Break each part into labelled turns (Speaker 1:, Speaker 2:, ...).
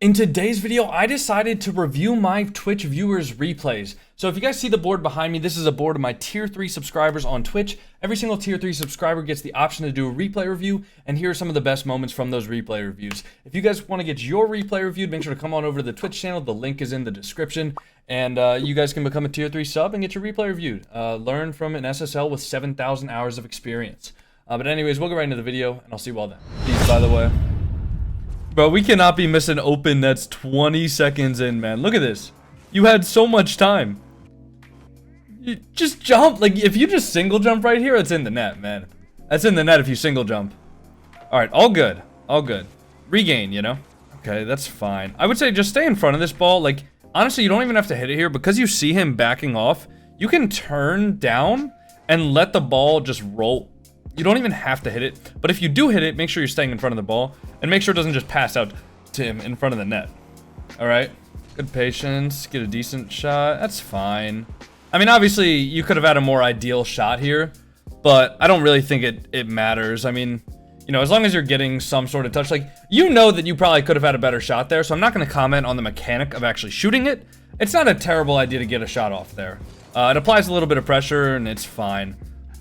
Speaker 1: In today's video, I decided to review my Twitch viewers' replays. So if you guys see the board behind me, this is a board of my tier 3 subscribers on Twitch. Every single tier 3 subscriber gets the option to do a replay review, and here are some of the best moments from those replay reviews. If you guys want to get your replay reviewed, make sure to come on over to the Twitch channel. The link is in the description, and you guys can become a tier 3 sub and get your replay reviewed. Learn from an SSL with 7,000 hours of experience. But anyways, we'll get right into the video, and I'll see you all then. Peace, by the way. Bro, we cannot be missing open nets 20 seconds in, man. Look at this. You had so much time. You just jump. Like, if you just single jump right here, it's in the net, man. That's in the net if you single jump. Alright, all good. All good. Regain, you know? Okay, that's fine. I would say just stay in front of this ball. Like, honestly, you don't even have to hit it here. Because you see him backing off, you can turn down and let the ball just roll. You don't even have to hit it, but if you do hit it, make sure you're staying in front of the ball, and make sure it doesn't just pass out to him in front of the net. Alright, good patience, get a decent shot, that's fine. I mean, obviously, you could have had a more ideal shot here, but I don't really think it matters. I mean, you know, as long as you're getting some sort of touch, like, you know that you probably could have had a better shot there, so I'm not going to comment on the mechanic of actually shooting it. It's not a terrible idea to get a shot off there. It applies a little bit of pressure, and it's fine.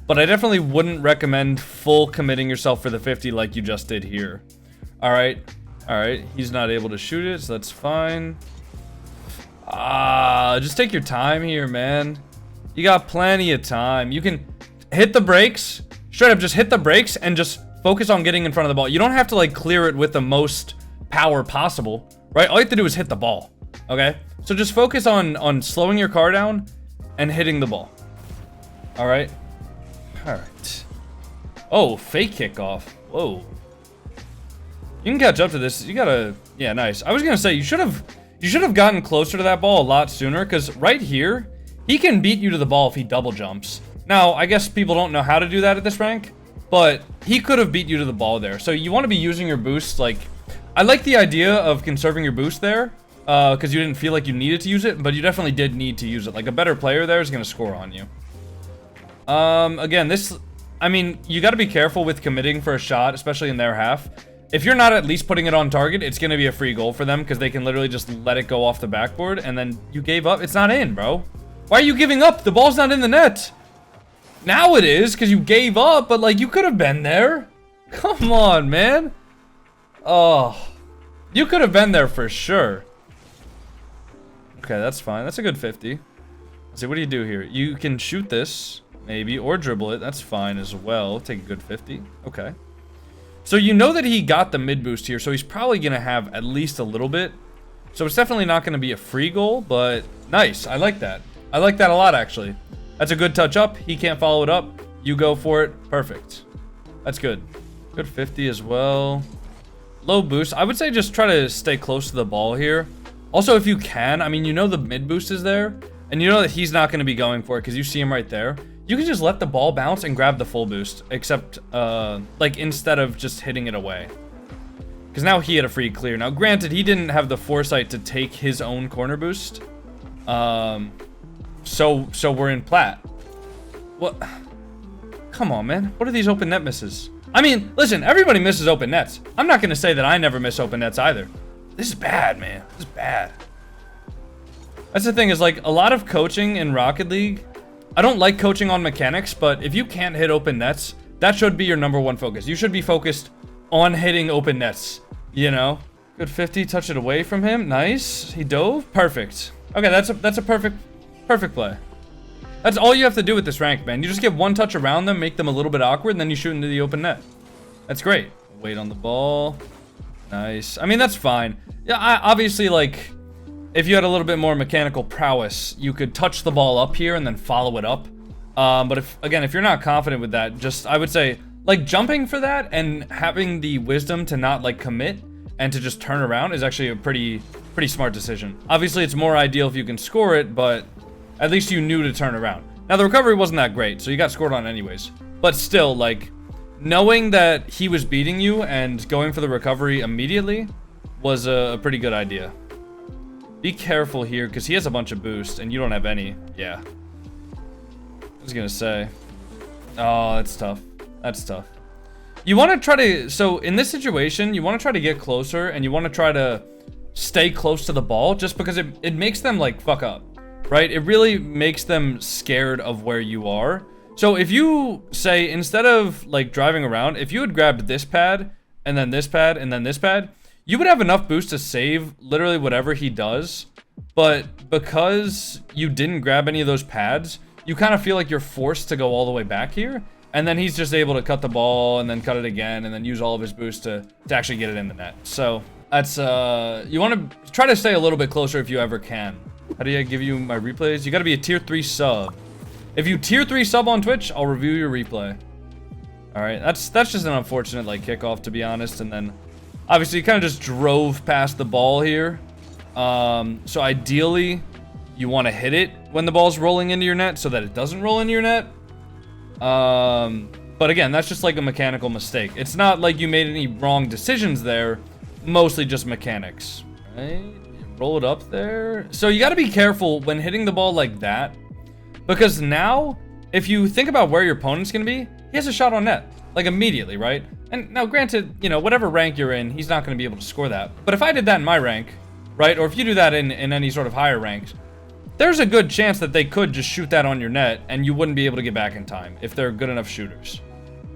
Speaker 1: But I definitely wouldn't recommend full committing yourself for the 50 like you just did here. Alright. Alright. He's not able to shoot it, so that's fine. Just take your time here, man. You got plenty of time. You can hit the brakes. Straight up, just hit the brakes and just focus on getting in front of the ball. You don't have to, like, clear it with the most power possible, right? All you have to do is hit the ball, okay? So just focus on slowing your car down and hitting the ball. Alright. Alright. Oh, fake kickoff. Whoa. You can catch up to this. You gotta... Yeah, nice. I was gonna say, you should have gotten closer to that ball a lot sooner, because right here, he can beat you to the ball if he double jumps. Now, I guess people don't know how to do that at this rank, but he could have beat you to the ball there. So you want to be using your boost, like... I like the idea of conserving your boost there, because you didn't feel like you needed to use it, but you definitely did need to use it. Like, a better player there is gonna score on you. Again, this, I mean, you gotta be careful with committing for a shot, especially in their half. If you're not at least putting it on target, it's gonna be a free goal for them, because they can literally just let it go off the backboard, and then you gave up. It's not in, bro. Why are you giving up? The ball's not in the net. Now it is, because you gave up, but, like, you could have been there. Come on, man. Oh. You could have been there for sure. Okay, that's fine. That's a good 50. Let's see, what do you do here? You can shoot this. Maybe, or dribble it. That's fine as well. Take a good 50. Okay. So you know that he got the mid boost here, so he's probably going to have at least a little bit. So it's definitely not going to be a free goal, but nice. I like that. I like that a lot, actually. That's a good touch up. He can't follow it up. You go for it. Perfect. That's good. Good 50 as well. Low boost. I would say just try to stay close to the ball here. Also, if you can, I mean, you know the mid boost is there, and you know that he's not going to be going for it because you see him right there. You can just let the ball bounce and grab the full boost, except, like, instead of just hitting it away. Because now he had a free clear. Now, granted, he didn't have the foresight to take his own corner boost. So we're in plat. What? Come on, man. What are these open net misses? I mean, listen, everybody misses open nets. I'm not going to say that I never miss open nets either. This is bad, man. This is bad. That's the thing, is, like, a lot of coaching in Rocket League... I don't like coaching on mechanics, but if you can't hit open nets, that should be your #1 focus. You should be focused on hitting open nets, you know? Good 50, touch it away from him. Nice. He dove. Perfect. Okay, that's a perfect play. That's all you have to do with this rank, man. You just get one touch around them, make them a little bit awkward, and then you shoot into the open net. That's great. Wait on the ball. Nice. I mean, that's fine. Yeah, obviously, like... If you had a little bit more mechanical prowess, you could touch the ball up here and then follow it up. But if you're not confident with that, just, I would say, like, jumping for that and having the wisdom to not, like, commit and to just turn around is actually a pretty smart decision. Obviously, it's more ideal if you can score it, but at least you knew to turn around. Now, the recovery wasn't that great, so you got scored on anyways. But still, like, knowing that he was beating you and going for the recovery immediately was a pretty good idea. Be careful here, because he has a bunch of boost, and you don't have any. Yeah. I was gonna say. Oh, that's tough. That's tough. You want to try to... So, in this situation, you want to try to get closer, and you want to try to stay close to the ball, just because it makes them like fuck up, right? It really makes them scared of where you are. So if you say, instead of like driving around, if you had grabbed this pad and then this pad and then this pad, you would have enough boost to save literally whatever he does. But because you didn't grab any of those pads, you kind of feel like you're forced to go all the way back here. And then he's just able to cut the ball and then cut it again and then use all of his boost to actually get it in the net. So that's, you want to try to stay a little bit closer if you ever can. How do I give you my replays? You got to be a tier 3 sub. If you tier 3 sub on Twitch, I'll review your replay. All right, that's just an unfortunate like kickoff, to be honest. And then obviously you kind of just drove past the ball here. So ideally you want to hit it when the ball's rolling into your net so that it doesn't roll into your net. But again, that's just like a mechanical mistake. It's not like you made any wrong decisions there, mostly just mechanics, right? Roll it up there. So you got to be careful when hitting the ball like that, because now if you think about where your opponent's going to be, he has a shot on net, like immediately, right? And now granted, you know, whatever rank you're in, he's not going to be able to score that. But if I did that in my rank, right? Or if you do that in any sort of higher ranks, there's a good chance that they could just shoot that on your net and you wouldn't be able to get back in time if they're good enough shooters,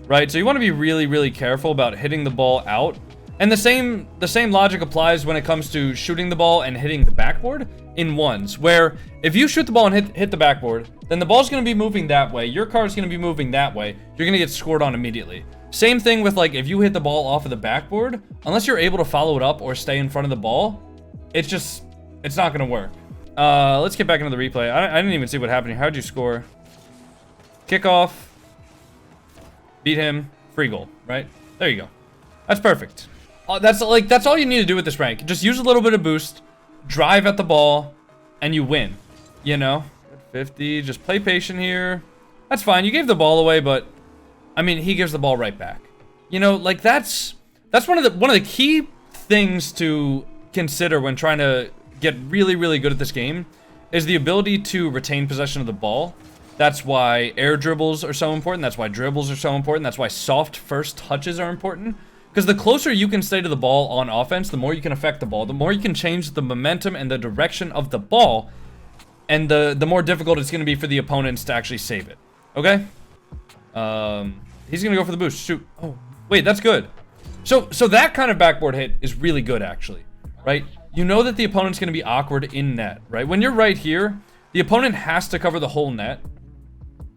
Speaker 1: right? So you want to be really, really careful about hitting the ball out. And the same logic applies when it comes to shooting the ball and hitting the backboard in ones, where if you shoot the ball and hit the backboard, then the ball's going to be moving that way. Your card's going to be moving that way. You're going to get scored on immediately. Same thing with like if you hit the ball off of the backboard, unless you're able to follow it up or stay in front of the ball, it's not going to work. Let's get back into the replay. I didn't even see what happened here. How'd you score? Kickoff. Beat him. Free goal, right? There you go. That's perfect. That's all you need to do with this rank. Just use a little bit of boost, drive at the ball, and you win. You know? 50. Just play patient here. That's fine. You gave the ball away, but I mean, he gives the ball right back. You know, like that's one of the key things to consider when trying to get really, really good at this game is the ability to retain possession of the ball. That's why air dribbles are so important. That's why dribbles are so important. That's why soft first touches are important. Because the closer you can stay to the ball on offense, the more you can affect the ball, the more you can change the momentum and the direction of the ball, and the more difficult it's going to be for the opponents to actually save it. Okay? He's going to go for the boost. Shoot. Oh, wait, that's good. So that kind of backboard hit is really good, actually. Right? You know that the opponent's going to be awkward in net, right? When you're right here, the opponent has to cover the whole net.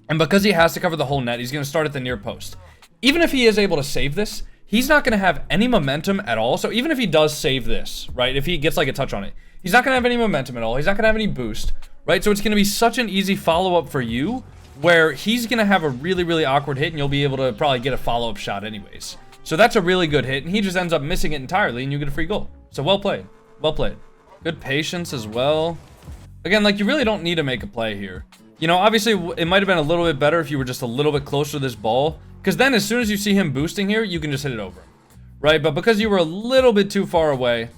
Speaker 1: And because he has to cover the whole net, he's going to start at the near post. Even if he is able to save this, he's not going to have any momentum at all. So even if he does save this, right, if he gets like a touch on it, he's not going to have any momentum at all. He's not going to have any boost, right? So it's going to be such an easy follow-up for you where he's going to have a really, really awkward hit and you'll be able to probably get a follow-up shot anyways. So that's a really good hit and he just ends up missing it entirely and you get a free goal. So well played. Well played. Good patience as well. Again, like you really don't need to make a play here. You know, obviously it might have been a little bit better if you were just a little bit closer to this ball. Because then as soon as you see him boosting here, you can just hit it over. Right? But because you were a little bit too far away,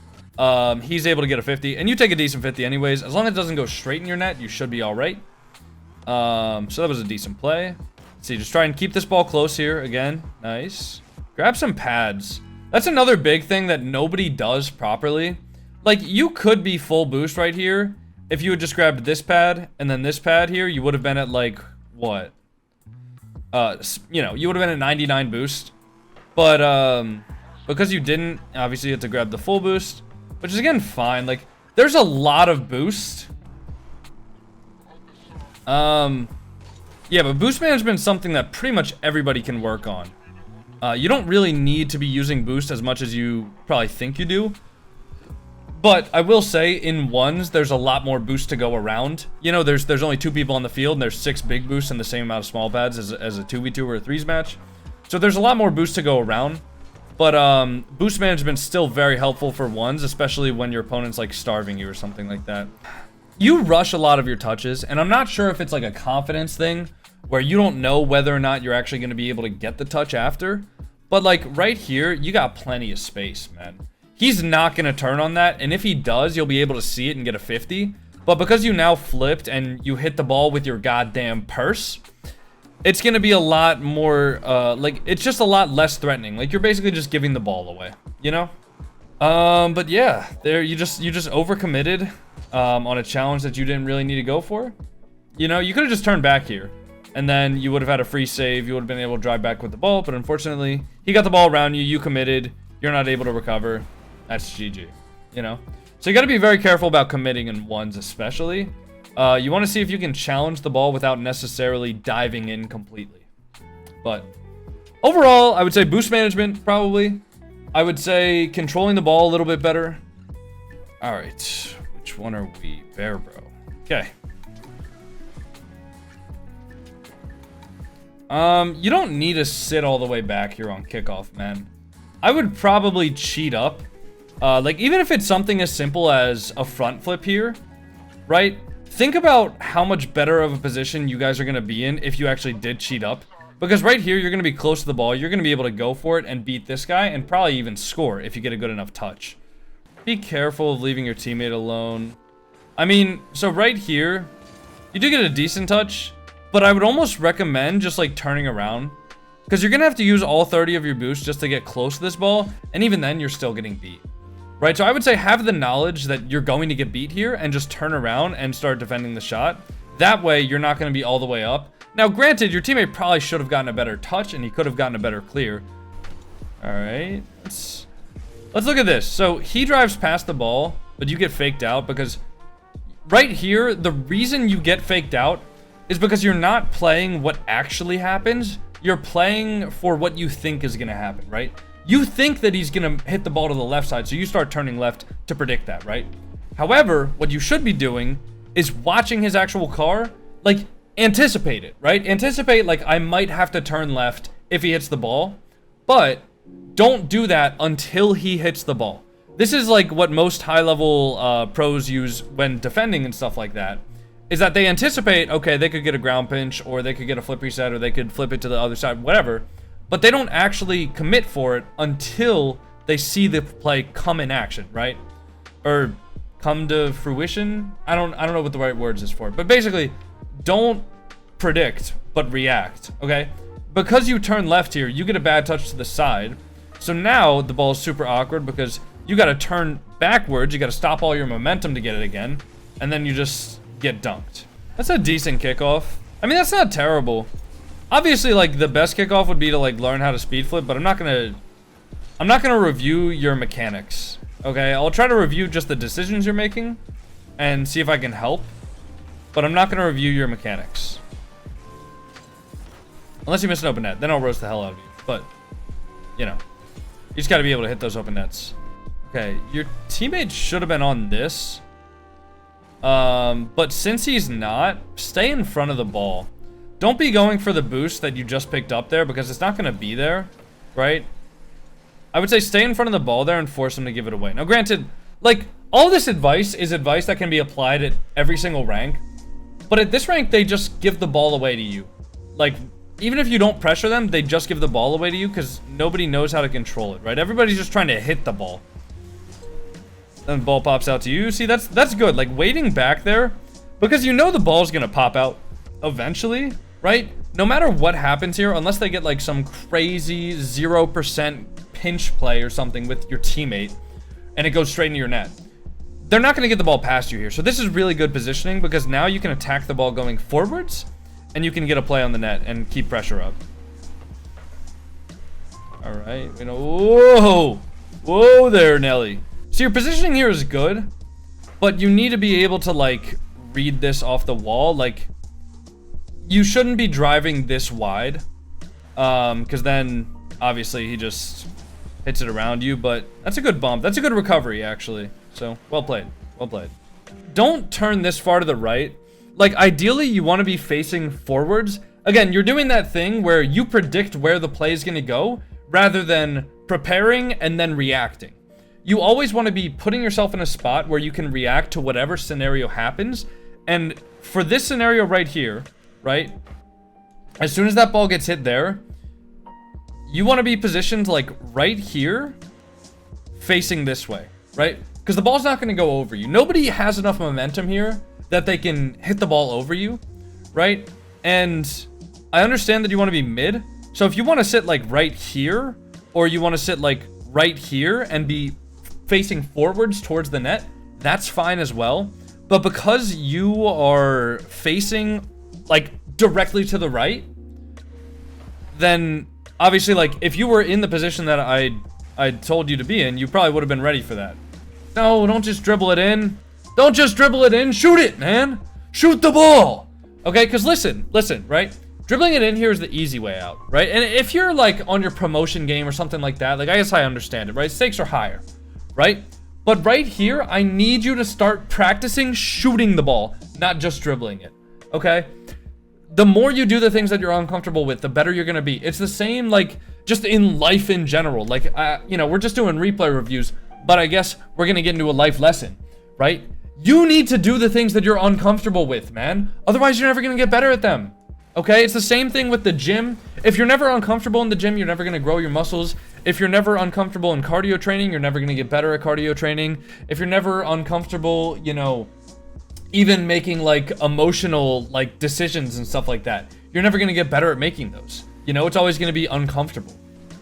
Speaker 1: he's able to get a 50. And you take a decent 50 anyways. As long as it doesn't go straight in your net, you should be alright. So that was a decent play. Let's see, just try and keep this ball close here. Again, nice. Grab some pads. That's another big thing that nobody does properly. Like, you could be full boost right here. If you had just grabbed this pad and then this pad here, you would have been at like, what? You know, you would have been at 99 boost. But, because you didn't, obviously you have to grab the full boost. Which is, again, fine. Like, there's a lot of boost. Yeah, but boost management is something that pretty much everybody can work on. You don't really need to be using boost as much as you probably think you do. But I will say, in ones, there's a lot more boost to go around. You know, there's only 2 people on the field, and there's 6 big boosts and the same amount of small pads as a 2v2 or a 3s match. So there's a lot more boost to go around. But boost management's still very helpful for ones, especially when your opponent's like starving you or something like that. You rush a lot of your touches, and I'm not sure if it's like a confidence thing, where you don't know whether or not you're actually going to be able to get the touch after. But like right here, you got plenty of space, man. He's not going to turn on that, and if he does, you'll be able to see it and get a 50. But because you now flipped and you hit the ball with your goddamn purse, it's going to be a lot more, like, it's just a lot less threatening. Like, you're basically just giving the ball away, you know? But yeah, there you just overcommitted on a challenge that you didn't really need to go for. You know, you could have just turned back here, and then you would have had a free save. You would have been able to drive back with the ball, but unfortunately, he got the ball around you. You committed. You're not able to recover. That's GG. You know, so you got to be very careful about committing in ones, especially. You want to see if you can challenge the ball without necessarily diving in completely. But overall, I would say boost management probably. I would say controlling the ball a little bit better. All right, which one are we? Bear bro. Okay. You don't need to sit all the way back here on kickoff, man. I would probably cheat up. Like, even if it's something as simple as a front flip here, right? Think about how much better of a position you guys are going to be in if you actually did cheat up. Because right here, you're going to be close to the ball. You're going to be able to go for it and beat this guy and probably even score if you get a good enough touch. Be careful of leaving your teammate alone. I mean, so right here, you do get a decent touch, but I would almost recommend just like turning around. Because you're going to have to use all 30 of your boosts just to get close to this ball. And even then, you're still getting beat. Right, so I would say have the knowledge that you're going to get beat here and just turn around and start defending the shot. That way, you're not going to be all the way up. Now, granted, your teammate probably should have gotten a better touch and he could have gotten a better clear. All right, let's look at this. So he drives past the ball, but you get faked out because right here, the reason you get faked out is because you're not playing what actually happens. You're playing for what you think is going to happen, right? You think that he's going to hit the ball to the left side, so you start turning left to predict that, right? However, what you should be doing is watching his actual car, like, anticipate it, right? Anticipate, like, I might have to turn left if he hits the ball, but don't do that until he hits the ball. This is, like, what most high-level pros use when defending and stuff like that, is that they anticipate, okay, they could get a ground pinch, or they could get a flip reset, or they could flip it to the other side, whatever. But they don't actually commit for it until they see the play come in action, right? Or come to fruition. I don't know what the right words is for it. But basically, don't predict, but react, okay? Because you turn left here, you get a bad touch to the side. So now the ball is super awkward because you got to turn backwards. You got to stop all your momentum to get it again. And then you just get dunked. That's a decent kickoff. I mean, that's not terrible. Obviously, like, the best kickoff would be to, like, learn how to speed flip, but I'm not gonna review your mechanics, okay? I'll try to review just the decisions you're making and see if I can help, but I'm not gonna review your mechanics. Unless you miss an open net, then I'll roast the hell out of you, but, you know, you just gotta be able to hit those open nets. Okay, your teammate should have been on this, but since he's not, stay in front of the ball. Don't be going for the boost that you just picked up there because it's not going to be there, right? I would say stay in front of the ball there and force them to give it away. Now, granted, like, all this advice is advice that can be applied at every single rank. But at this rank, they just give the ball away to you. Like, even if you don't pressure them, they just give the ball away to you because nobody knows how to control it, right? Everybody's just trying to hit the ball. Then the ball pops out to you. See, that's good. Like, waiting back there, because you know the ball's going to pop out eventually, right? No matter what happens here, unless they get like some crazy 0% pinch play or something with your teammate and it goes straight into your net, they're not going to get the ball past you here. So this is really good positioning because now you can attack the ball going forwards and you can get a play on the net and keep pressure up. All right. You know, whoa there, Nelly. So your positioning here is good, but you need to be able to like read this off the wall. Like, you shouldn't be driving this wide, because then obviously he just hits it around you, but that's a good bump. That's a good recovery, actually. So, well played. Well played. Don't turn this far to the right. Like, ideally, you want to be facing forwards. Again, you're doing that thing where you predict where the play is going to go, rather than preparing and then reacting. You always want to be putting yourself in a spot where you can react to whatever scenario happens. And for this scenario right here, right? As soon as that ball gets hit there, you want to be positioned like right here, facing this way, right? Because the ball's not going to go over you. Nobody has enough momentum here that they can hit the ball over you, right? And I understand that you want to be mid. So if you want to sit like right here, or you want to sit like right here and be facing forwards towards the net, that's fine as well. But because you are facing like directly to the right, then obviously, like, if you were in the position that I told you to be in, you probably would have been ready for that. No, don't just dribble it in. Don't just dribble it in. Shoot it, man. Shoot the ball. Okay, because listen, right? Dribbling it in here is the easy way out, right? And if you're, like, on your promotion game or something like that, like, I guess I understand it, right? Stakes are higher, right? But right here, I need you to start practicing shooting the ball, not just dribbling it, okay? The more you do the things that you're uncomfortable with, the better you're gonna be. It's the same, like, just in life in general. Like, you know, we're just doing replay reviews, but I guess we're gonna get into a life lesson, right? You need to do the things that you're uncomfortable with, man. Otherwise, you're never gonna get better at them, okay? It's the same thing with the gym. If you're never uncomfortable in the gym, you're never gonna grow your muscles. If you're never uncomfortable in cardio training, you're never gonna get better at cardio training. If you're never uncomfortable, you know, even making like emotional like decisions and stuff like that, you're never gonna get better at making those. You know, it's always gonna be uncomfortable.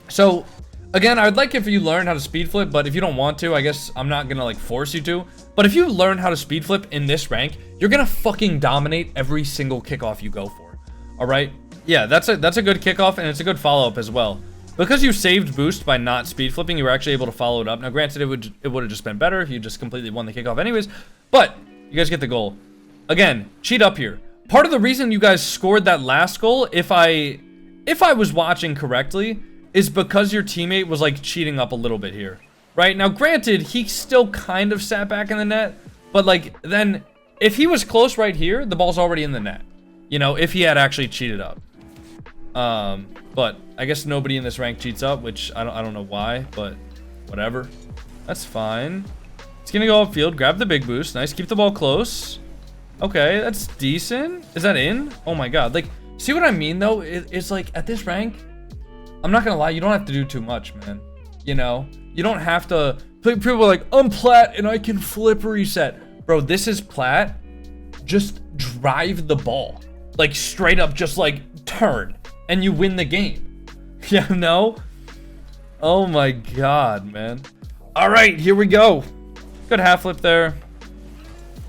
Speaker 1: So again, I'd like if you learn how to speed flip, but if you don't want to, I guess I'm not gonna like force you to. But if you learn how to speed flip in this rank, you're gonna fucking dominate every single kickoff you go for. All right? Yeah, that's a good kickoff, and it's a good follow-up as well. Because you saved boost by not speed flipping, you were actually able to follow it up. Now, granted, it would have just been better if you just completely won the kickoff anyways, but you guys get the goal. Again, cheat up here. Part of the reason you guys scored that last goal, if I was watching correctly, is because your teammate was like cheating up a little bit here. Right? Now, granted, he still kind of sat back in the net, but like then if he was close right here, the ball's already in the net. You know, if he had actually cheated up. But I guess nobody in this rank cheats up, which I don't know why, but whatever. That's fine. It's gonna go upfield, grab the big boost. Nice, keep the ball close. Okay, that's decent. Is that in? Oh my god. Like, see what I mean though? It's like at this rank, I'm not gonna lie, you don't have to do too much, man. You know? You don't have to. People are like, I'm plat and I can flip reset. Bro, this is plat. Just drive the ball. Like straight up, just like turn. And you win the game. Yeah, no? Oh my god, man. Alright, here we go. Good half flip there.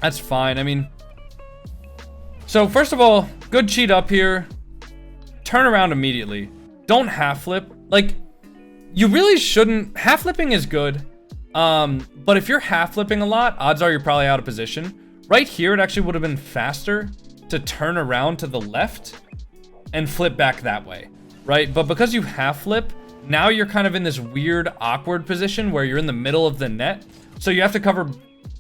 Speaker 1: That's fine. I mean, so first of all, good cheat up here. Turn around immediately. Don't half flip. Like, you really shouldn't. Half flipping is good. But if you're half flipping a lot, odds are you're probably out of position. Right here, it actually would have been faster to turn around to the left and flip back that way, right? But because you half flip, now you're kind of in this weird, awkward position where you're in the middle of the net. So you have to cover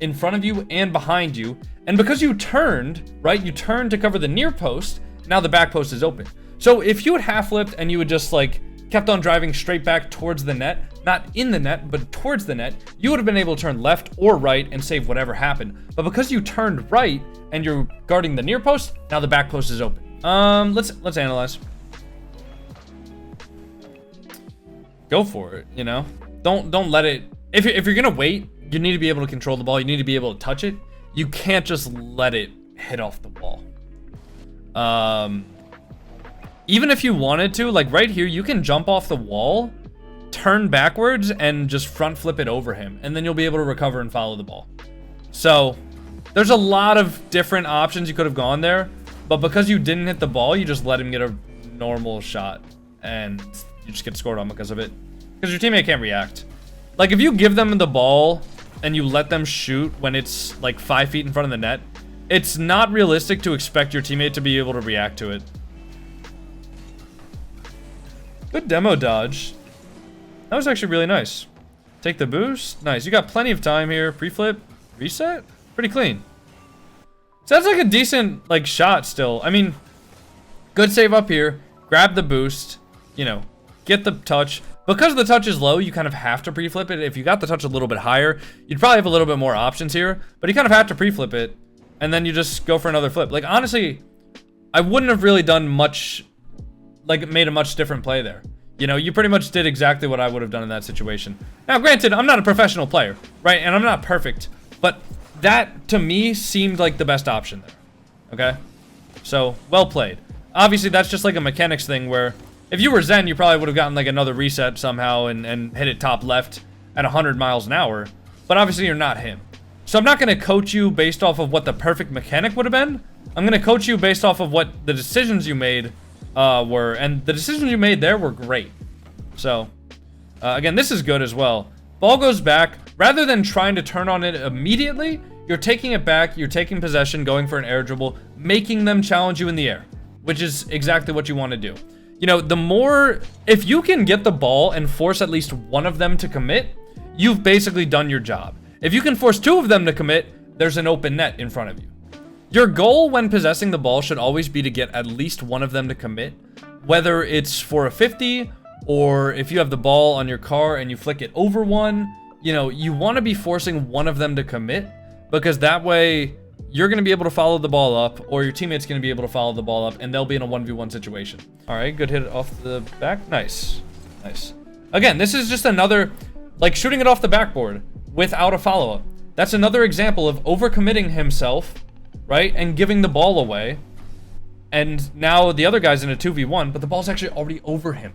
Speaker 1: in front of you and behind you. And because you turned, right? You turned to cover the near post. Now the back post is open. So if you had half flipped and you would just like kept on driving straight back towards the net, not in the net, but towards the net, you would have been able to turn left or right and save whatever happened. But because you turned right and you're guarding the near post, now the back post is open. Let's analyze. Go for it, you know? Don't let it. If you're gonna wait, you need to be able to control the ball. You need to be able to touch it. You can't just let it hit off the wall. Even if you wanted to, like right here, you can jump off the wall, turn backwards, and just front flip it over him, and then you'll be able to recover and follow the ball. So there's a lot of different options you could have gone there. But because you didn't hit the ball, you just let him get a normal shot. And you just get scored on because of it. Because your teammate can't react. Like, if you give them the ball and you let them shoot when it's, like, 5 feet in front of the net, it's not realistic to expect your teammate to be able to react to it. Good demo dodge. That was actually really nice. Take the boost. Nice. You got plenty of time here. Pre-flip. Reset. Pretty clean. So that's like a decent, like, shot still. I mean, good save up here. Grab the boost. You know, get the touch. Because the touch is low, you kind of have to pre-flip it. If you got the touch a little bit higher, you'd probably have a little bit more options here. But you kind of have to pre-flip it. And then you just go for another flip. Like, honestly, I wouldn't have really done much, like, made a much different play there. You know, you pretty much did exactly what I would have done in that situation. Now, granted, I'm not a professional player, right? And I'm not perfect. But that, to me, seemed like the best option there. Okay? So, well played. Obviously, that's just like a mechanics thing where if you were Zen, you probably would have gotten like another reset somehow and hit it top left at 100 miles an hour. but obviously you're not him. So I'm not going to coach you based off of what the perfect mechanic would have been. I'm going to coach you based off of what the decisions you made were, and the decisions you made there were great. So, again, this is good as well. Ball goes back. Rather than trying to turn on it immediately, you're taking it back, you're taking possession, going for an air dribble, making them challenge you in the air, which is exactly what you want to do. You know, the more, if you can get the ball and force at least one of them to commit, you've basically done your job. If you can force two of them to commit, there's an open net in front of you. Your goal when possessing the ball should always be to get at least one of them to commit, whether it's for a 50 or if you have the ball on your car and you flick it over one. You know, you want to be forcing one of them to commit, because that way you're going to be able to follow the ball up, or your teammate's going to be able to follow the ball up, and they'll be in a 1v1 situation. All right, good hit off the back. Nice. Nice. Again, this is just another, like, shooting it off the backboard without a follow-up. That's another example of overcommitting himself, right, and giving the ball away. And now the other guy's in a 2v1, but the ball's actually already over him.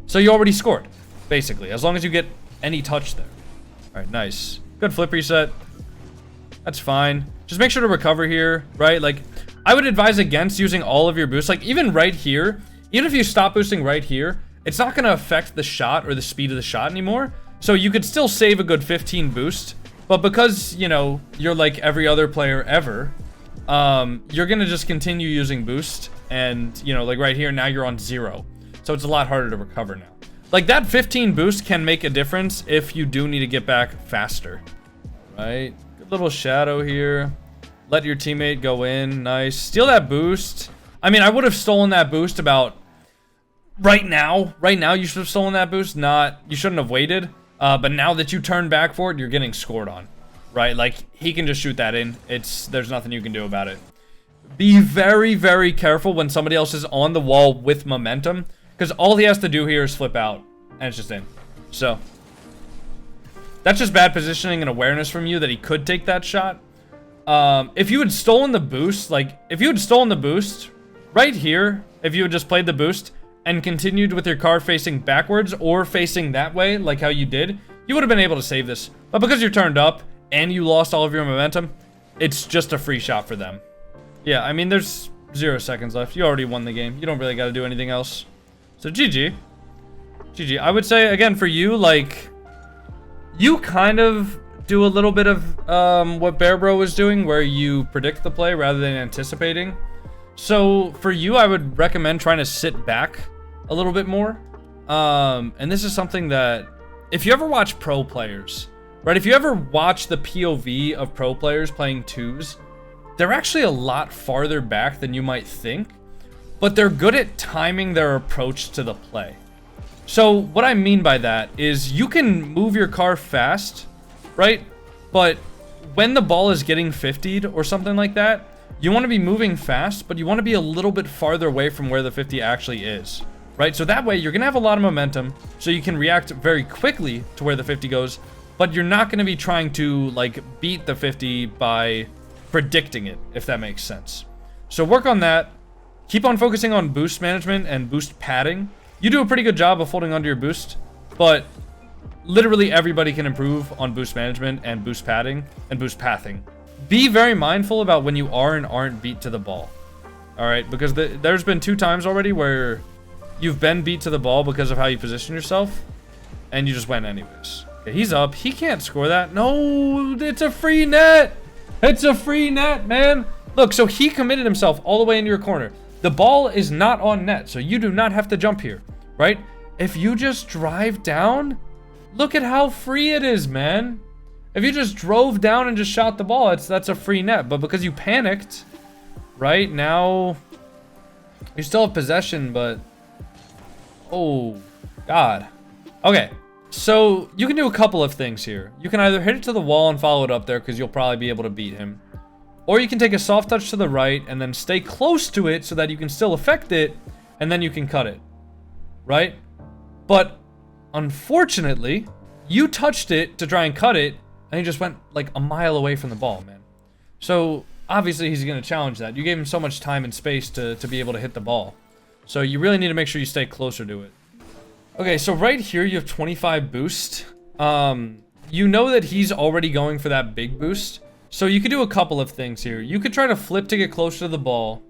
Speaker 1: So you already scored, basically, as long as you get any touch there. All right, nice. Good flip reset. That's fine. Just make sure to recover here, right? Like, I would advise against using all of your boosts. Like, even right here, even if you stop boosting right here, it's not going to affect the shot or the speed of the shot anymore. So you could still save a good 15 boost. But because, you know, you're like every other player ever, you're going to just continue using boost. And, you know, like right here, now you're on 0. So it's a lot harder to recover now. Like, that 15 boost can make a difference if you do need to get back faster. Right? Good little shadow here. Let your teammate go in. Nice. Steal that boost. I mean, I would have stolen that boost about right now. Right now, you should have stolen that boost. You shouldn't have waited. But now that you turn back for it, you're getting scored on. Right? Like, he can just shoot that in. There's nothing you can do about it. Be very, very careful when somebody else is on the wall with momentum, because all he has to do here is flip out, and it's just in. So, that's just bad positioning and awareness from you that he could take that shot. If you had stolen the boost, right here, if you had just played the boost and continued with your car facing backwards or facing that way, like how you did, you would have been able to save this. But because you're turned up and you lost all of your momentum, it's just a free shot for them. Yeah, I mean, there's 0 seconds left. You already won the game. You don't really got to do anything else. So GG. GG. I would say, again, for you, like, you kind of do a little bit of what Bear Bro was doing, where you predict the play rather than anticipating. So for you, I would recommend trying to sit back a little bit more. And this is something that, if you ever watch pro players, right? If you ever watch the POV of pro players playing twos, they're actually a lot farther back than you might think, but they're good at timing their approach to the play. So what I mean by that is you can move your car fast, right? But when the ball is getting 50'd or something like that, you want to be moving fast, but you want to be a little bit farther away from where the 50 actually is, right? So that way you're going to have a lot of momentum, so you can react very quickly to where the 50 goes, but you're not going to be trying to, like, beat the 50 by predicting it, if that makes sense. So work on that. Keep on focusing on boost management and boost padding. You do a pretty good job of holding onto your boost, but literally everybody can improve on boost management and boost padding and boost pathing. Be very mindful about when you are and aren't beat to the ball. All right, because there's been 2 times already where you've been beat to the ball because of how you position yourself, and you just went anyways. Okay, he's up. He can't score that. No, it's a free net. It's a free net, man. Look, so he committed himself all the way into your corner. The ball is not on net, so you do not have to jump here, right? If you just drive down, look at how free it is, man. If you just drove down and just shot the ball, that's a free net. But because you panicked, right, now you still have possession, but oh, God. Okay, so you can do a couple of things here. You can either hit it to the wall and follow it up there, because you'll probably be able to beat him. Or you can take a soft touch to the right and then stay close to it so that you can still affect it, and then you can cut it, right? But unfortunately, you touched it to try and cut it, and he just went like a mile away from the ball, man. So obviously he's going to challenge that. You gave him so much time and space to be able to hit the ball. So you really need to make sure you stay closer to it. Okay, so right here you have 25 boost. you know that he's already going for that big boost. So you could do a couple of things here. You could try to flip to get closer to the ball,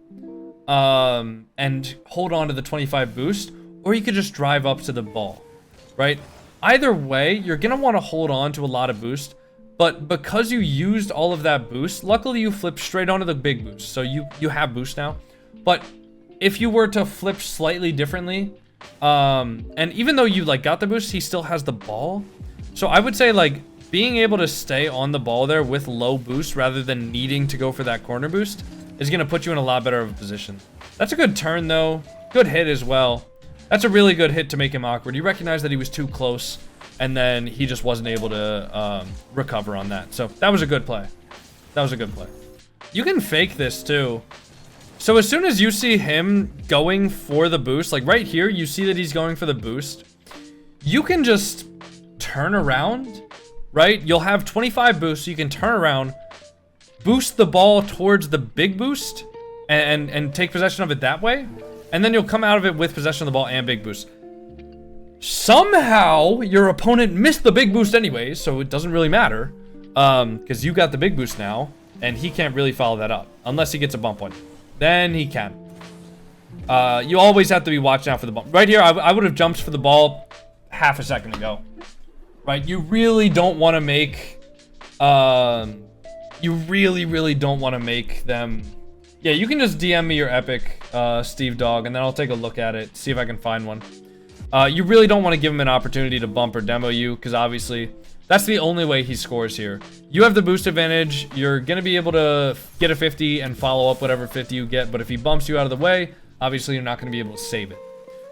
Speaker 1: and hold on to the 25 boost, or you could just drive up to the ball, right? Either way, you're gonna want to hold on to a lot of boost, but because you used all of that boost, luckily you flipped straight onto the big boost, so you have boost now. But if you were to flip slightly differently, and even though you like got the boost, he still has the ball. So I would say like being able to stay on the ball there with low boost rather than needing to go for that corner boost is gonna put you in a lot better of a position. That's a good turn though. Good hit as well. That's a really good hit to make him awkward. You recognize that he was too close, and then he just wasn't able to recover on that. So that was a good play. That was a good play. You can fake this too. So as soon as you see him going for the boost, like right here, you see that he's going for the boost. You can just turn around, right? You'll have 25 boosts, so you can turn around, boost the ball towards the big boost, and take possession of it that way. And then you'll come out of it with possession of the ball and big boost. Somehow, your opponent missed the big boost anyways, so it doesn't really matter. Because you got the big boost now, and he can't really follow that up. Unless he gets a bump on you. Then he can. You always have to be watching out for the bump. Right here, I would have jumped for the ball half a second ago. Right? You really don't want to make... you really don't want to make them... Yeah, you can just DM me your epic, Steve Dog, and then I'll take a look at it, see if I can find one. You really don't want to give him an opportunity to bump or demo you, because obviously, that's the only way he scores here. You have the boost advantage, you're going to be able to get a 50 and follow up whatever 50 you get, but if he bumps you out of the way, obviously you're not going to be able to save it.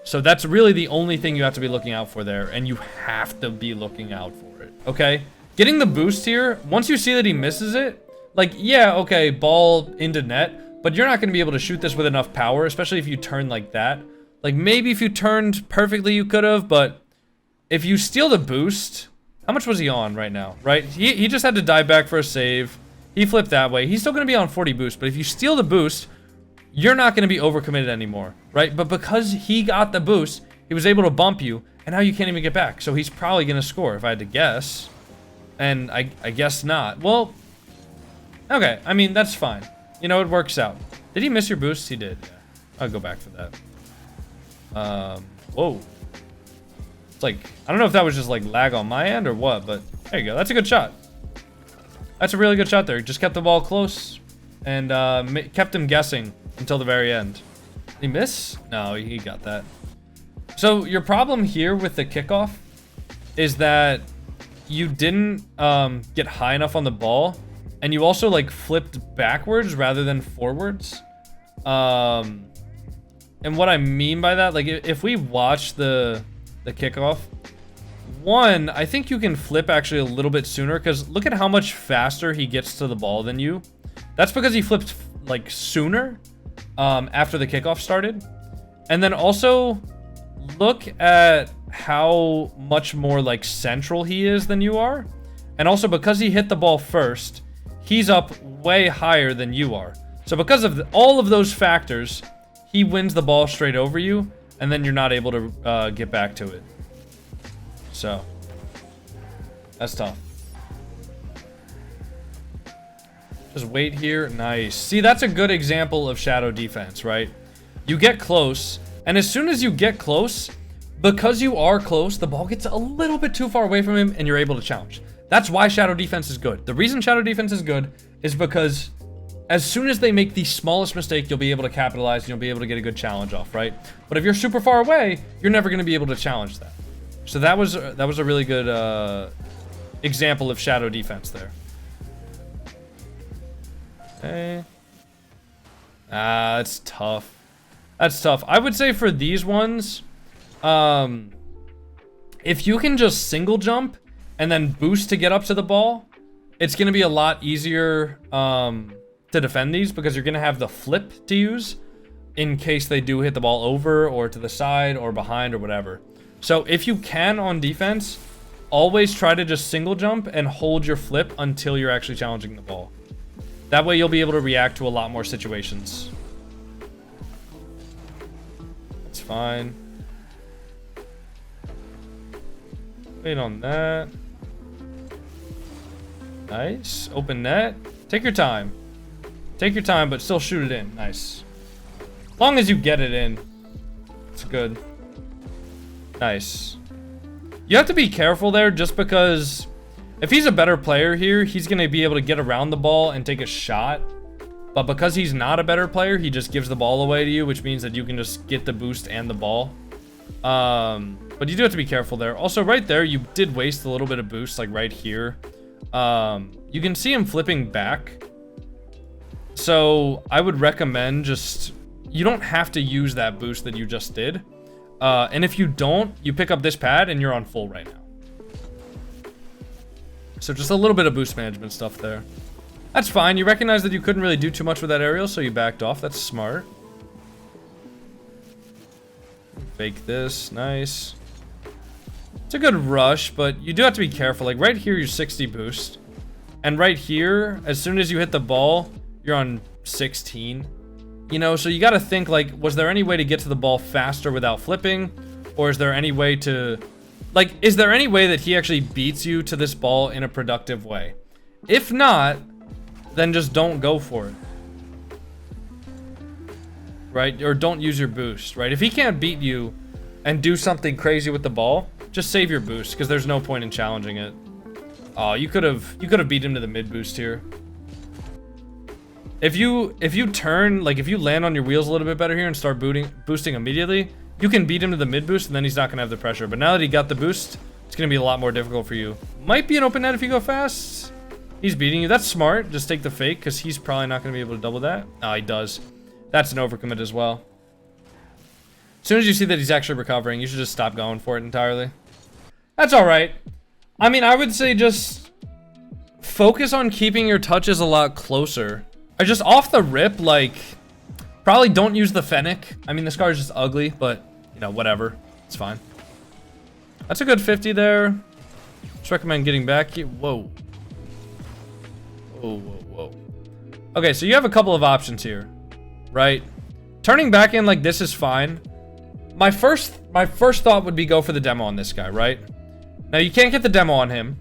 Speaker 1: So that's really the only thing you have to be looking out for there, and you have to be looking out for it, okay? Getting the boost here, once you see that he misses it, like, yeah, okay, ball into net, but you're not going to be able to shoot this with enough power, especially if you turn like that. Like, maybe if you turned perfectly, you could have, but if you steal the boost... How much was he on right now, right? He just had to dive back for a save. He flipped that way. He's still going to be on 40 boost, but if you steal the boost, you're not going to be overcommitted anymore, right? But because he got the boost, he was able to bump you, and now you can't even get back. So he's probably going to score, if I had to guess. And I guess not. Well, okay. I mean, that's fine. You know, it works out. Did he miss your boost? He did. Yeah. I'll go back for that. Whoa. It's like, I don't know if that was just like lag on my end or what, but there you go. That's a good shot. That's a really good shot there. Just kept the ball close and kept him guessing until the very end. Did he miss? No, he got that. So your problem here with the kickoff is that you didn't get high enough on the ball, and you also like flipped backwards rather than forwards. And what I mean by that, like if we watch the kickoff, one, I think you can flip actually a little bit sooner, because look at how much faster he gets to the ball than you. That's because he flipped like sooner after the kickoff started. And then also look at how much more like central he is than you are. And also because he hit the ball first, he's up way higher than you are. So because of all of those factors, he wins the ball straight over you, and then you're not able to get back to it. So, that's tough. Just wait here. Nice. See, that's a good example of shadow defense, right? You get close, and as soon as you get close, because you are close, the ball gets a little bit too far away from him, and you're able to challenge. That's why shadow defense is good. The reason shadow defense is good is because as soon as they make the smallest mistake, you'll be able to capitalize and you'll be able to get a good challenge off, right? But if you're super far away, you're never going to be able to challenge that. So that was a really good example of shadow defense there. Okay. That's tough. That's tough. I would say for these ones, if you can just single jump and then boost to get up to the ball, it's going to be a lot easier to defend these, because you're going to have the flip to use in case they do hit the ball over or to the side or behind or whatever. So if you can on defense, always try to just single jump and hold your flip until you're actually challenging the ball. That way you'll be able to react to a lot more situations. That's fine. Wait on that. Nice. Open net. Take your time. Take your time, but still shoot it in. Nice. As long as you get it in, it's good. Nice. You have to be careful there just because if he's a better player here, he's going to be able to get around the ball and take a shot. But because he's not a better player, he just gives the ball away to you, which means that you can just get the boost and the ball. But you do have to be careful there. Also, right there, you did waste a little bit of boost, like right here. You can see him flipping back. So I would recommend just, you don't have to use that boost that you just did. And if you don't, you pick up this pad and you're on full right now. So just a little bit of boost management stuff there. That's fine. You recognize that you couldn't really do too much with that aerial, so you backed off. That's smart. Fake this. Nice. It's a good rush, but you do have to be careful. Like right here, you're 60 boost. And right here, as soon as you hit the ball, you're on 16. You know, so you got to think like, was there any way to get to the ball faster without flipping? Or is there any way to... Like, is there any way that he actually beats you to this ball in a productive way? If not, then just don't go for it. Right? Or don't use your boost, right? If he can't beat you and do something crazy with the ball, just save your boost, because there's no point in challenging it. Oh, you could have beat him to the mid boost here. If you turn, like if you land on your wheels a little bit better here and start boosting immediately, you can beat him to the mid boost and then he's not gonna have the pressure. But now that he got the boost, it's gonna be a lot more difficult for you. Might be an open net if you go fast. He's beating you. That's smart. Just take the fake because he's probably not gonna be able to double that. Oh, he does. That's an overcommit as well. As soon as you see that he's actually recovering, you should just stop going for it entirely. That's all right. I mean, I would say just focus on keeping your touches a lot closer. Or just off the rip, like, probably don't use the Fennec. I mean, this card is just ugly, but, you know, whatever. It's fine. That's a good 50 there. Just recommend getting back here. Whoa. Whoa, whoa, whoa. Okay, so you have a couple of options here, right? Turning back in like this is fine. My first thought would be go for the demo on this guy, right? Now, you can't get the demo on him,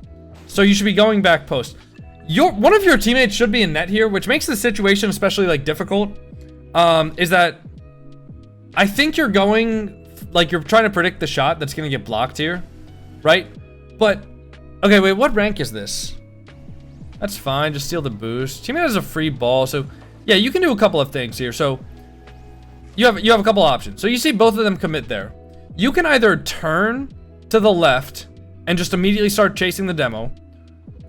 Speaker 1: so you should be going back post. One of your teammates should be in net here, which makes the situation especially like difficult. Is that I think you're going like you're trying to predict the shot that's gonna get blocked here, right? But okay, wait, what rank is this? That's fine. Just steal the boost. Teammate has a free ball, so yeah, you can do a couple of things here. So you have a couple options. So you see both of them commit there. You can either turn to the left and just immediately start chasing the demo,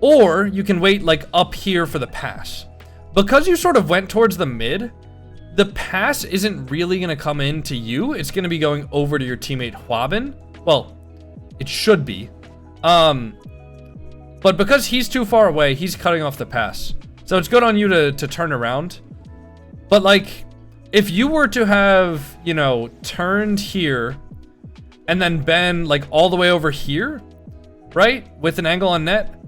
Speaker 1: or you can wait like up here for the pass. Because you sort of went towards the mid, the pass isn't really going to come in to you. It's going to be going over to your teammate Huabin. Well, it should be. But because he's too far away, he's cutting off the pass. So it's good on you to turn around. But like, if you were to have, you know, turned here and then been like all the way over here, right, with an angle on net,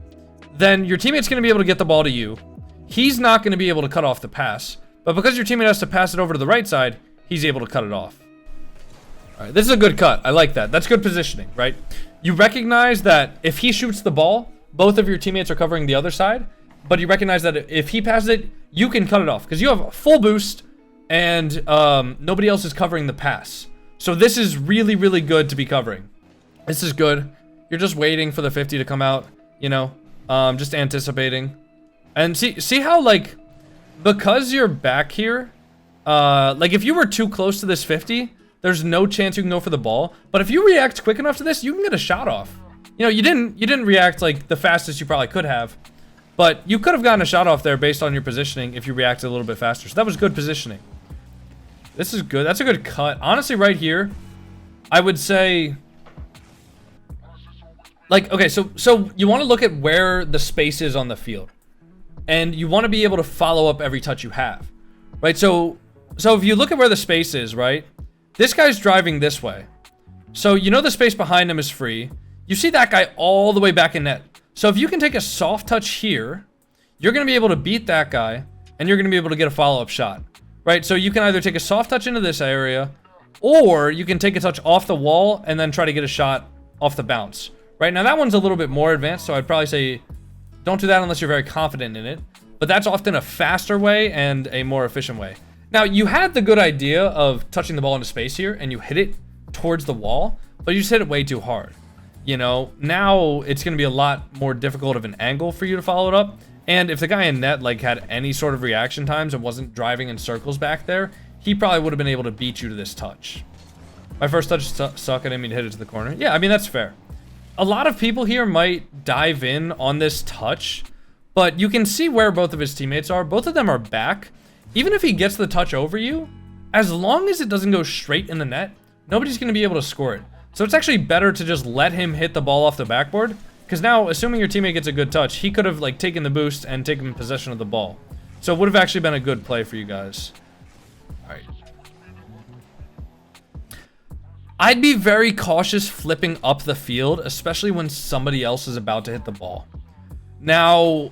Speaker 1: then your teammate's going to be able to get the ball to you. He's not going to be able to cut off the pass. But because your teammate has to pass it over to the right side, he's able to cut it off. All right, this is a good cut. I like that. That's good positioning, right? You recognize that if he shoots the ball, both of your teammates are covering the other side. But you recognize that if he passes it, you can cut it off. Because you have a full boost, and nobody else is covering the pass. So this is really, really good to be covering. This is good. You're just waiting for the 50 to come out, you know? Just anticipating. And see how, like, because you're back here, like, if you were too close to this 50, there's no chance you can go for the ball. But if you react quick enough to this, you can get a shot off. You know, you didn't react, like, the fastest you probably could have. But you could have gotten a shot off there based on your positioning if you reacted a little bit faster. So that was good positioning. This is good. That's a good cut. Honestly, right here, I would say... Like, okay, so you want to look at where the space is on the field. And you want to be able to follow up every touch you have. Right? So if you look at where the space is, right? This guy's driving this way. So you know the space behind him is free. You see that guy all the way back in net. So if you can take a soft touch here, you're going to be able to beat that guy. And you're going to be able to get a follow-up shot. Right? So you can either take a soft touch into this area, or you can take a touch off the wall and then try to get a shot off the bounce. Right? Now that one's a little bit more advanced, so I'd probably say Don't do that unless you're very confident in it. But that's often a faster way and a more efficient way. Now, you had the good idea of touching the ball into space here, and you hit it towards the wall, but you just hit it way too hard. You know, now it's going to be a lot more difficult of an angle for you to follow it up. And if the guy in net, like, had any sort of reaction times and wasn't driving in circles back there, he probably would have been able to beat you to this touch. My first touch suck. I didn't mean to hit it to the corner. Yeah, I mean, that's fair. A lot of people here might dive in on this touch, but you can see where both of his teammates are. Both of them are back. Even if he gets the touch over you, as long as it doesn't go straight in the net, nobody's going to be able to score it. So it's actually better to just let him hit the ball off the backboard, because now, assuming your teammate gets a good touch, he could have, like, taken the boost and taken possession of the ball. So it would have actually been a good play for you guys. All right. I'd be very cautious flipping up the field, especially when somebody else is about to hit the ball. Now,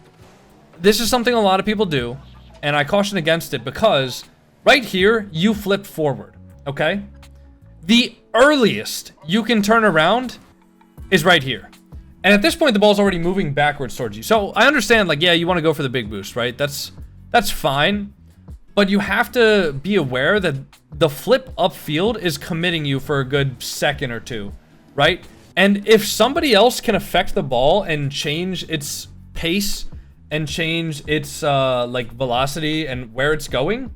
Speaker 1: this is something a lot of people do, and I caution against it because right here, you flip forward, okay? The earliest you can turn around is right here. And at this point, the ball's already moving backwards towards you. So I understand, like, yeah, you want to go for the big boost, right? That's fine. But you have to be aware that the flip upfield is committing you for a good second or two, right? And if somebody else can affect the ball and change its pace and change its like velocity and where it's going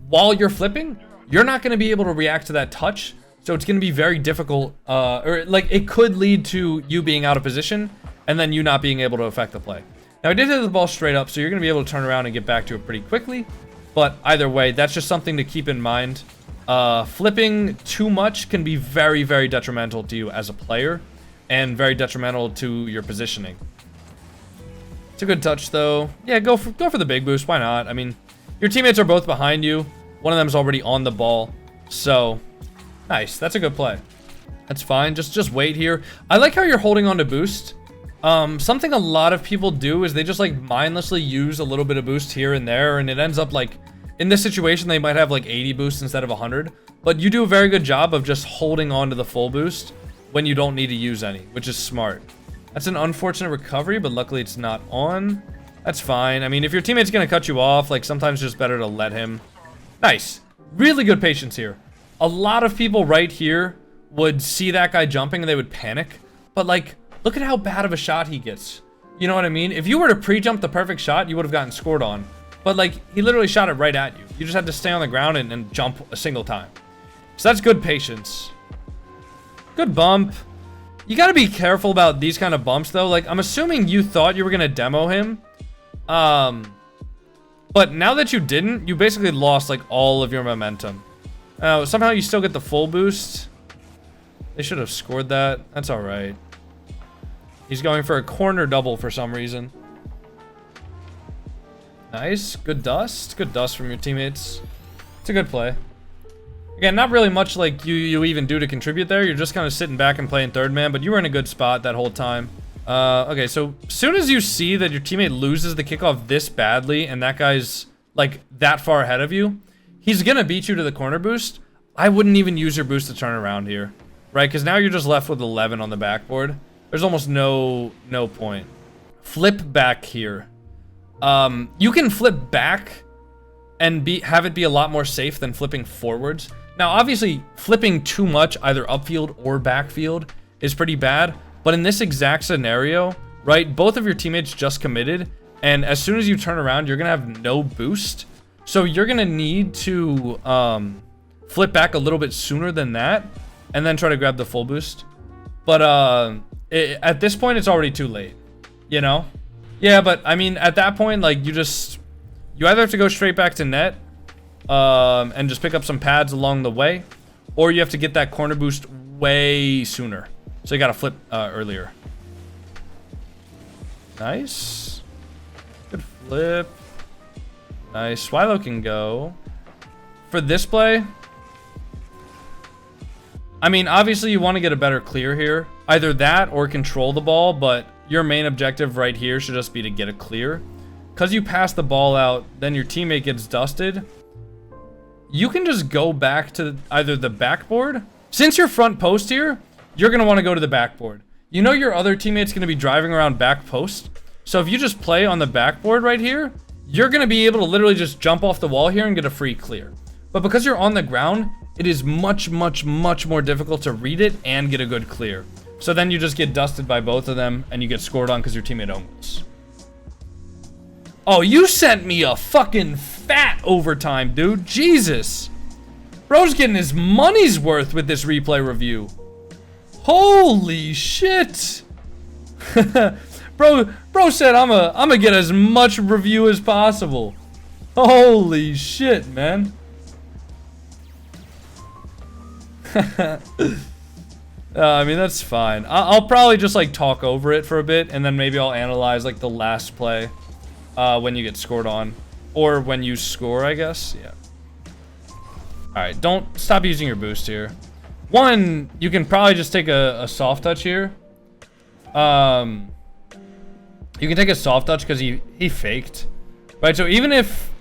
Speaker 1: while you're flipping, you're not going to be able to react to that touch. So it's going to be very difficult, or like it could lead to you being out of position and then you not being able to affect the play. Now I did hit the ball straight up, so you're going to be able to turn around and get back to it pretty quickly. But either way, that's just something to keep in mind. Flipping too much can be very, very detrimental to you as a player and very detrimental to your positioning. It's a good touch though. Yeah, go for the big boost. Why not? I mean, your teammates are both behind you. One of them is already on the ball. So, nice. That's a good play. That's fine. Just wait here. I like how you're holding on to boost. Something a lot of people do is they just like mindlessly use a little bit of boost here and there, and it ends up like, in this situation, they might have like 80 boosts instead of 100, but you do a very good job of just holding on to the full boost when you don't need to use any, which is smart. That's an unfortunate recovery, but luckily it's not on. That's fine. I mean, if your teammate's gonna cut you off, like sometimes it's just better to let him. Nice. Really good patience here. A lot of people right here would see that guy jumping and they would panic, but like, look at how bad of a shot he gets. You know what I mean? If you were to pre-jump the perfect shot, you would have gotten scored on. But like, he literally shot it right at you. You just had to stay on the ground and jump a single time. So that's good patience. Good bump. You gotta be careful about these kind of bumps though. Like, I'm assuming you thought you were gonna demo him. But now that you didn't, you basically lost like all of your momentum. Somehow you still get the full boost. They should have scored that. That's all right. He's going for a corner double for some reason. Nice. Good dust. Good dust from your teammates. It's a good play. Again, not really much like you even do to contribute there. You're just kind of sitting back and playing third man, but you were in a good spot that whole time. Okay, so as soon as you see that your teammate loses the kickoff this badly and that guy's like that far ahead of you, he's gonna beat you to the corner boost. I wouldn't even use your boost to turn around here, right? Because now you're just left with 11 on the backboard. There's almost no point. Flip back here. You can flip back and have it be a lot more safe than flipping forwards. Now, obviously, flipping too much, either upfield or backfield, is pretty bad. But in this exact scenario, right, both of your teammates just committed, and as soon as you turn around, you're gonna have no boost. So you're gonna need to flip back a little bit sooner than that, and then try to grab the full boost. But at this point, it's already too late, you know? Yeah, but I mean, at that point, like, you either have to go straight back to net, and just pick up some pads along the way, or you have to get that corner boost way sooner. So you gotta flip earlier. Nice. Good flip. Nice. Swilo can go. For this play, I mean, obviously you want to get a better clear here. Either that or control the ball, but your main objective right here should just be to get a clear. Because you pass the ball out, then your teammate gets dusted. You can just go back to either the backboard. Since you're front post here, you're going to want to go to the backboard. You know your other teammate's going to be driving around back post. So if you just play on the backboard right here, you're gonna be able to literally just jump off the wall here and get a free clear. But because you're on the ground, it is much more difficult to read it and get a good clear. So then you just get dusted by both of them and you get scored on because your teammate owns. Oh, you sent me a fucking fat overtime, dude. Jesus. Bro's getting his money's worth with this replay review. Holy shit. Bro said I'm gonna get as much review as possible. Holy shit, man. I mean, that's fine. I'll probably just like talk over it for a bit, and then maybe I'll analyze like the last play when you get scored on, or when you score, I guess. Yeah. All right, don't stop using your boost here. One, you can probably just take a soft touch here. You can take a soft touch because he faked, right? So even if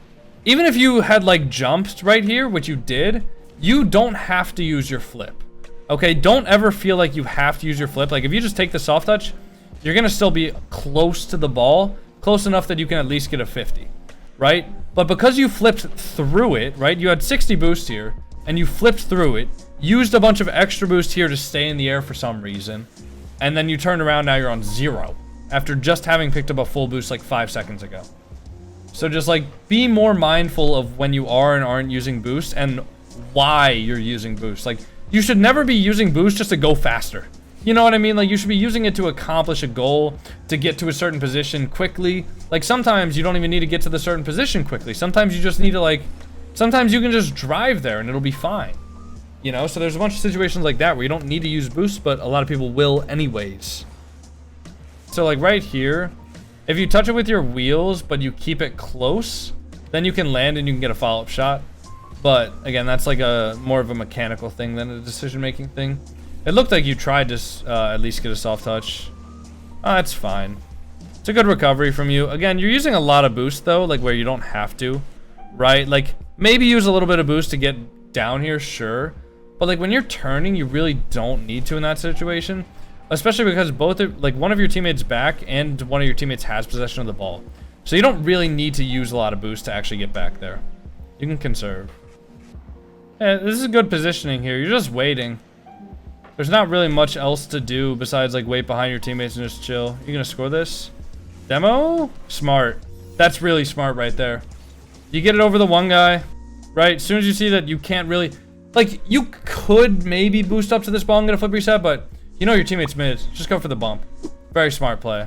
Speaker 1: you had like jumped right here, which you did, you don't have to use your flip. Okay, don't ever feel like you have to use your flip. Like if you just take the soft touch, you're gonna still be close to the ball, close enough that you can at least get a 50, right? But because you flipped through it, right? You had 60 boost here, and you flipped through it, used a bunch of extra boost here to stay in the air for some reason, and then you turned around, now you're on 0 after just having picked up a full boost like 5 seconds ago. So just like be more mindful of when you are and aren't using boost and why you're using boost. Like you should never be using boost just to go faster. You know what I mean? Like you should be using it to accomplish a goal, to get to a certain position quickly. Like sometimes you don't even need to get to the certain position quickly. Sometimes you just need to like, sometimes you can just drive there and it'll be fine. You know, so there's a bunch of situations like that where you don't need to use boost, but a lot of people will anyways. So like right here, if you touch it with your wheels, but you keep it close, then you can land and you can get a follow-up shot. But again, that's like a more of a mechanical thing than a decision-making thing. It looked like you tried to at least get a soft touch. Oh, that's fine. It's a good recovery from you. Again, you're using a lot of boost though, like where you don't have to, right? Like maybe use a little bit of boost to get down here, sure. But like when you're turning, you really don't need to in that situation. Especially because like one of your teammates back and one of your teammates has possession of the ball. So you don't really need to use a lot of boost to actually get back there. You can conserve. Yeah, this is good positioning here. You're just waiting. There's not really much else to do besides like wait behind your teammates and just chill. You gonna score this? Demo? Smart. That's really smart right there. You get it over the one guy, right? As soon as you see that you can't really... Like, you could maybe boost up to this ball and get a flip reset, but... You know your teammate's mid. Just go for the bump. Very smart play.